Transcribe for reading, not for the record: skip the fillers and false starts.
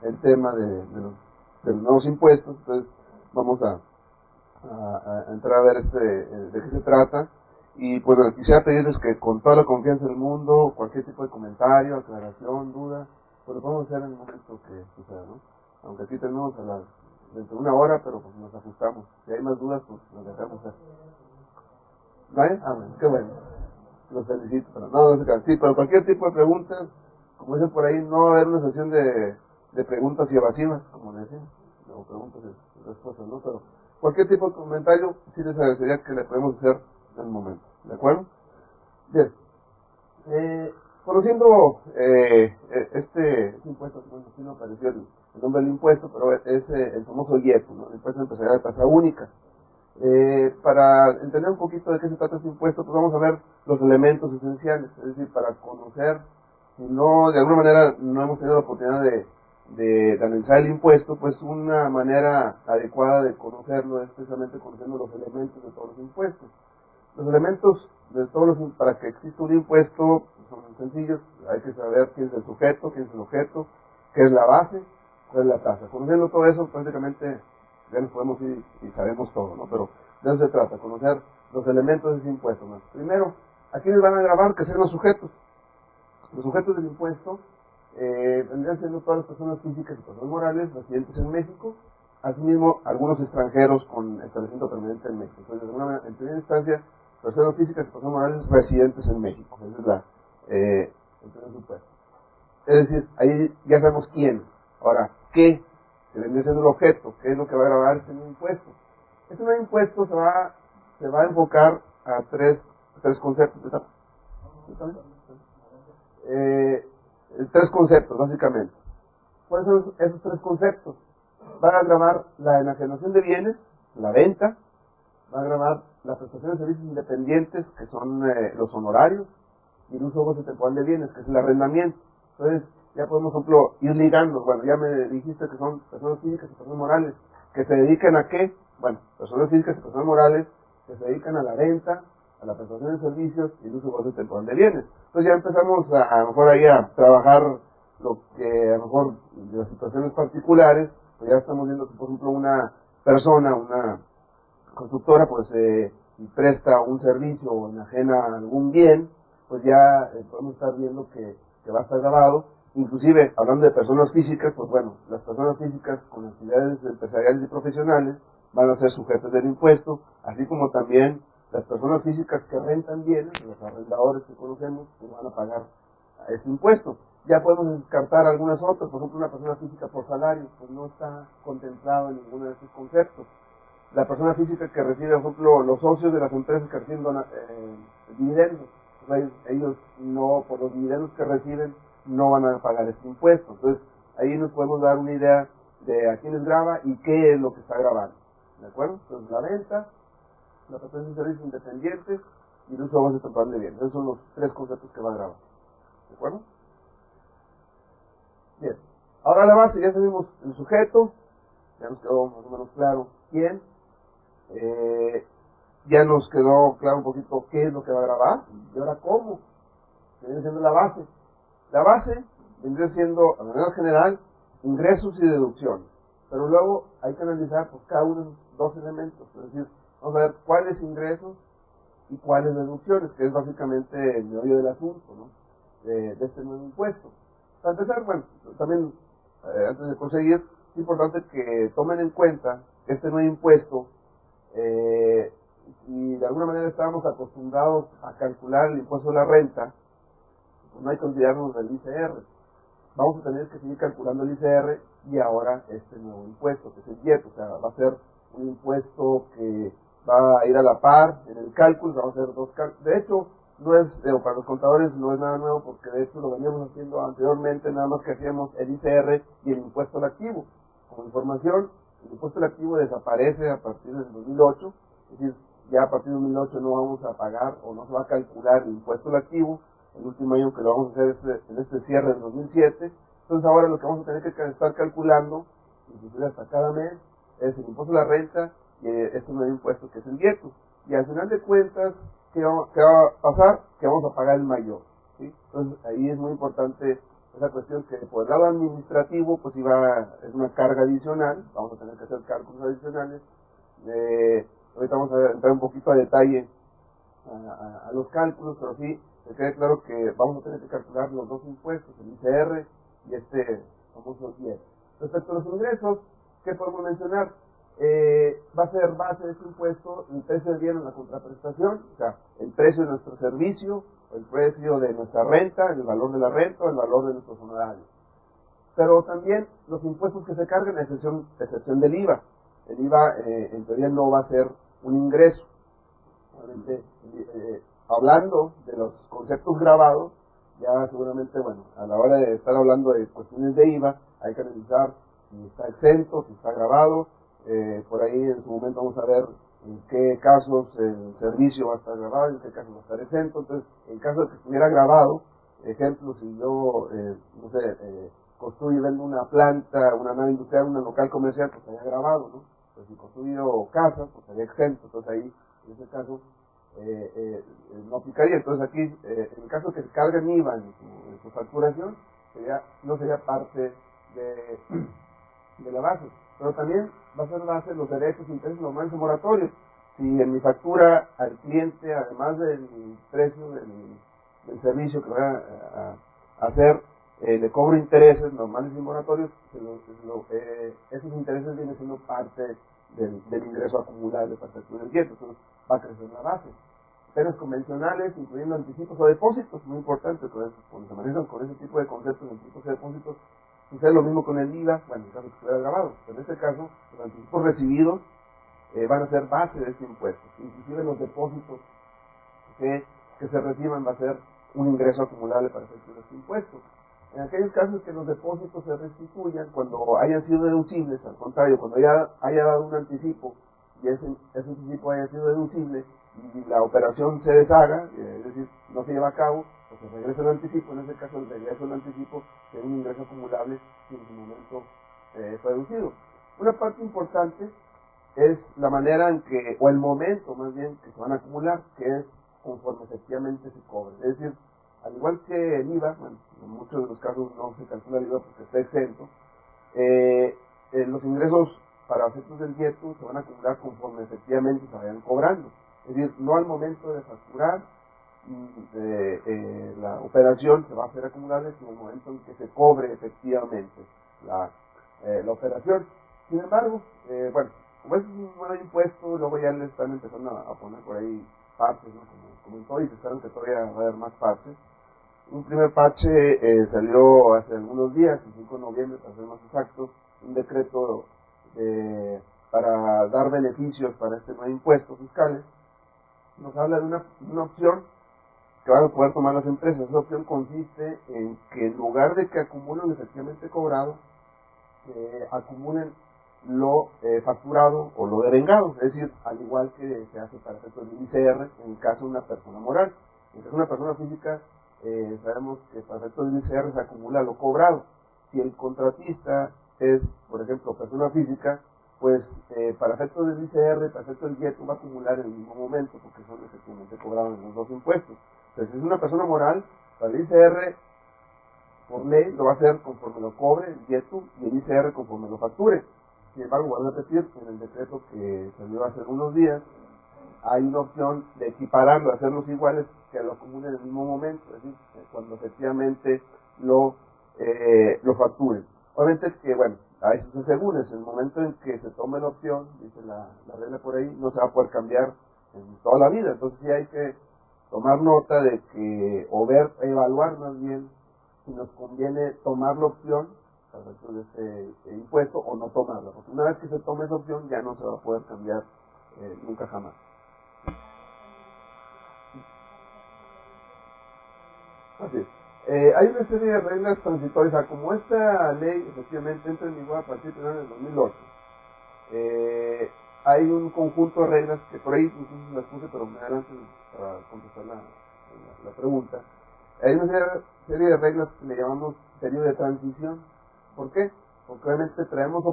el tema de los nuevos impuestos. Entonces vamos a entrar a ver de qué se trata. Y pues bueno, quisiera pedirles que con toda la confianza del mundo, cualquier tipo de comentario, aclaración, duda, pues lo podemos hacer en el momento que suceda, ¿no? Aunque aquí tenemos dentro de una hora, pero pues nos ajustamos. Si hay más dudas, pues nos dejamos hacer. ¿No hay? Ah, bueno, qué bueno. Los felicito. Pero no se cansen. Sí, pero cualquier tipo de preguntas, como dicen por ahí, no va a haber una sesión de preguntas y evasivas, como le decían, o preguntas y respuestas, ¿no? Pero cualquier tipo de comentario, sí les agradecería que le podemos hacer en el momento. ¿De acuerdo? Bien. Conociendo este impuesto, bueno, aquí no apareció el nombre del impuesto, pero es el famoso IEPU, ¿no? El impuesto empresarial de tasa única. Para entender un poquito de qué se trata este impuesto, pues vamos a ver los elementos esenciales, es decir, para conocer, si no, de alguna manera no hemos tenido la oportunidad de analizar el impuesto, pues una manera adecuada de conocerlo es precisamente conociendo los elementos de todos los impuestos. Los elementos de todos para que exista un impuesto son sencillos, hay que saber quién es el sujeto, quién es el objeto, qué es la base, cuál es la tasa. Conociendo todo eso, prácticamente ya nos podemos ir y sabemos todo, ¿no? Pero de eso se trata, conocer los elementos de ese impuesto, ¿no? Primero, ¿a quiénes van a gravar? Que sean los sujetos. Los sujetos del impuesto vendrían siendo todas las personas físicas y personas morales residentes en México, asimismo algunos extranjeros con establecimiento permanente en México. Entonces, en primera instancia, personas físicas y personas morales residentes en México. Ese es el primer supuesto. Es decir, ahí ya sabemos quién. Ahora, ¿qué? Se vendría siendo el objeto. ¿Qué es lo que va a grabar este nuevo impuesto? Este nuevo impuesto se va a enfocar a tres conceptos. Tres conceptos, básicamente. ¿Cuáles son esos tres conceptos? Van a grabar la enajenación de bienes, la venta, va a grabar la prestación de servicios independientes, que son los honorarios, y el uso goce temporal de bienes, que es el arrendamiento. Entonces, ya podemos, por ejemplo, ir ligando. Bueno, ya me dijiste que son personas físicas y personas morales, que se dedican a qué? Bueno, personas físicas y personas morales que se dedican a la venta, a la prestación de servicios y el uso goce temporal de bienes. Entonces ya empezamos a lo mejor ahí a trabajar lo que a lo mejor de las situaciones particulares, pues ya estamos viendo que, por ejemplo, una persona, una constructora, pues presta un servicio o enajena algún bien, pues ya podemos estar viendo que va a estar grabado. Inclusive, hablando de personas físicas, pues bueno, las personas físicas con actividades empresariales y profesionales van a ser sujetas del impuesto, así como también las personas físicas que rentan bienes, los arrendadores que conocemos, pues van a pagar este impuesto. Ya podemos descartar algunas otras, por ejemplo, una persona física por salario, pues no está contemplado en ninguno de estos conceptos. La persona física que recibe, por ejemplo, los socios de las empresas que reciben dividendos, pues ellos no, por los dividendos que reciben, no van a pagar este impuesto. Entonces, ahí nos podemos dar una idea de a quiénes graba y qué es lo que está grabando. ¿De acuerdo? Entonces, la venta, la prestación de servicios independientes y el uso de base temporal de bienes. Esos son los tres conceptos que va a grabar. ¿De acuerdo? Bien. Ahora la base, ya sabemos el sujeto, ya nos quedó más o menos claro quién. Ya nos quedó claro un poquito qué es lo que va a grabar y ahora cómo. Viene siendo la base. La base vendría siendo, a manera general, ingresos y deducciones. Pero luego hay que analizar pues, cada uno de los dos elementos. Es decir, vamos a ver cuáles ingresos y cuáles deducciones, que es básicamente el meollo del asunto, ¿no? de este nuevo impuesto. Para empezar, bueno, también antes de proseguir, es importante que tomen en cuenta que este nuevo impuesto, si de alguna manera estábamos acostumbrados a calcular el impuesto de la renta, pues no hay que olvidarnos del ICR. Vamos a tener que seguir calculando el ICR y ahora este nuevo impuesto, que es el IET, o sea, va a ser un impuesto que va a ir a la par en el cálculo, vamos a hacer dos cálculos. De hecho, no es, para los contadores no es nada nuevo, porque de hecho lo veníamos haciendo anteriormente, nada más que hacíamos el ICR y el impuesto al activo. Como información, el impuesto al activo desaparece a partir del 2008, es decir, ya a partir del 2008 no vamos a pagar o no se va a calcular el impuesto al activo. El último año que lo vamos a hacer es en este cierre del 2007. Entonces ahora lo que vamos a tener que estar calculando, inclusive hasta cada mes, es el impuesto a la renta y este nuevo impuesto que es el IETU. Y al final de cuentas, ¿qué va a pasar? Que vamos a pagar el mayor, ¿sí? Entonces ahí es muy importante esa cuestión que por el lado administrativo pues es una carga adicional, vamos a tener que hacer cálculos adicionales. Ahorita vamos a entrar un poquito a detalle a los cálculos, pero sí, me quede claro que vamos a tener que calcular los dos impuestos, el ICR y este famoso IER. Respecto a los ingresos, ¿qué podemos mencionar? Va a ser base de este impuesto el precio del bien en la contraprestación, o sea, el precio de nuestro servicio, el precio de nuestra renta, el valor de la renta, el valor de nuestros honorarios. Pero también los impuestos que se cargan, a excepción del IVA. El IVA, en teoría, no va a ser un ingreso. Obviamente, hablando de los conceptos grabados, ya seguramente, bueno, a la hora de estar hablando de cuestiones de IVA, hay que analizar si está exento, si está grabado. Por ahí en su momento vamos a ver en qué casos el servicio va a estar grabado, en qué casos va a estar exento. Entonces, en caso de que estuviera grabado, ejemplo, si yo, no sé, construyo y vendo una planta, una nave industrial, un local comercial, pues estaría grabado, ¿no? Pues si construyo casas, pues estaría exento. Entonces ahí, en ese caso, no aplicaría. Entonces aquí, en el caso que se cargue IVA en su facturación, no sería parte de la base. Pero también va a ser base los derechos, intereses normales y moratorios. Si en mi factura al cliente, además del precio del servicio que voy a hacer, le cobro intereses normales y moratorios, esos intereses vienen siendo parte del ingreso acumulable para efectuar el dieto. Entonces va a crecer la base. Penas convencionales, incluyendo anticipos o depósitos, muy importante, cuando se manejan con ese tipo de conceptos, anticipos y depósitos, sucede lo mismo con el IVA, bueno, en caso que estuviera grabado, pero en este caso, los anticipos recibidos van a ser base de este impuesto, inclusive los depósitos que se reciban va a ser un ingreso acumulable para efectuar este impuesto. En aquellos casos que los depósitos se restituyan, cuando hayan sido deducibles, al contrario, cuando haya dado un anticipo y ese anticipo haya sido deducible y la operación se deshaga, es decir, no se lleva a cabo, pues se regresa el anticipo, en ese caso el regreso del anticipo es un ingreso acumulable que en su momento fue deducido. Una parte importante es la manera en que, o el momento más bien, que se van a acumular, que es conforme efectivamente se cobre. Es decir, al igual que el IVA, bueno, en muchos de los casos no se calcula el IVA porque está exento, los ingresos para efectos del dieto se van a acumular conforme efectivamente se vayan cobrando. Es decir, no al momento de facturar la operación se va a hacer acumulable, sino al momento en que se cobre efectivamente la operación. Sin embargo, bueno, como es un nuevo impuesto, luego ya le están empezando a poner por ahí parches, ¿no? Como en todo, y se esperan que todavía va a haber más parches. Un primer parche salió hace algunos días, el 5 de noviembre, para ser más exactos, un decreto para dar beneficios para este nuevo impuesto fiscales. Nos habla de una opción que van a poder tomar las empresas. Esa opción consiste en que en lugar de que acumulen lo efectivamente cobrado, acumulen lo facturado o lo devengado, es decir, al igual que se hace para efectos del ICR en el caso de una persona moral. En el caso de una persona física, sabemos que para efectos del ICR se acumula lo cobrado. Si el contratista es, por ejemplo, persona física, pues para efectos del ICR, para efectos del dieto, va a acumular en el mismo momento, porque son efectivamente cobrados en los dos impuestos. Entonces, si es una persona moral, para el ICR, por ley, lo va a hacer conforme lo cobre el dieto y el ICR conforme lo facture. Sin embargo, voy a repetir, en el decreto que salió hace algunos días, hay una opción de equipararlo, hacerlos iguales, que lo acumulen en el mismo momento, es decir, cuando efectivamente lo facturen. Obviamente que, bueno, a eso se asegura, en el momento en que se tome la opción, dice la regla por ahí, no se va a poder cambiar en toda la vida. Entonces sí hay que tomar nota de que, o evaluar más bien, si nos conviene tomar la opción para efectos de este impuesto o no tomarla, porque una vez que se tome esa opción ya no se va a poder cambiar nunca jamás. Así es. Hay una serie de reglas transitorias, como esta ley efectivamente entra en vigor a partir de del 2008. Hay un conjunto de reglas que por ahí incluso las puse, pero me adelanto para contestar la pregunta. Hay una serie de reglas que le llamamos periodo de transición. ¿Por qué? Porque obviamente traemos